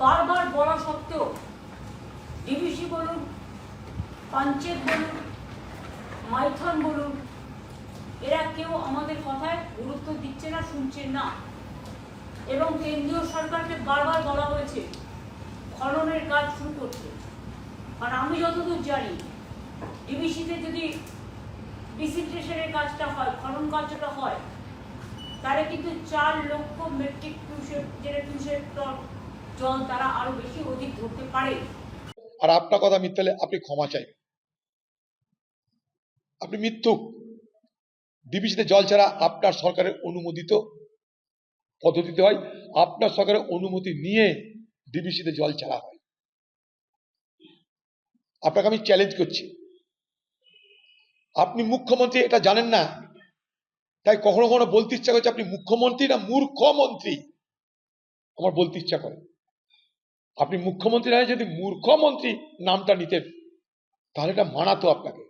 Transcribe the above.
বারবার বলা সত্ত্বেও ডিভিসি বলুন, পঞ্চায়েত বলুন, মাইথন বলুন, এরা কেউ আমাদের কথায় গুরুত্ব দিচ্ছে না, শুনছে না। এবং কেন্দ্রীয় সরকারকে বারবার বলা হয়েছে খননের কাজ শুরু করতে। আর আমি যতদূর জানি ডিভিসিতে যদি ডিসিন্টেশনের কাজটা হয়, খনন কাজটা হয়, তাহলে কিন্তু 4 লক্ষ মেট্রিক কিউসেক টন জল তারা আরো বেশি অধিক ধরতে পারে। আর আপনার কথা মিথ্যা হলে আপনি ক্ষমা চাইবেন। আপনি মিথ্যুক। ডিভিসিতে জল ছাড়া আপনার সরকারের অনুমোদিত পদ্ধতিতে হয়, আপনার সরকারের অনুমতি নিয়ে ডিভিসিতে জল ছাড়া হয়। আপনাকে আমি চ্যালেঞ্জ করছি। আপনি মুখ্যমন্ত্রী এটা জানেন না, তাই কখনো কখনো বলতে ইচ্ছা করছে আপনি মুখ্যমন্ত্রী না মূর্খমন্ত্রী। আমার বলতে ইচ্ছা করে আপনি মুখ্যমন্ত্রী নয়, যদি মূর্খমন্ত্রী নামটা নিতেন তাহলে এটা মানাতো আপনাকে।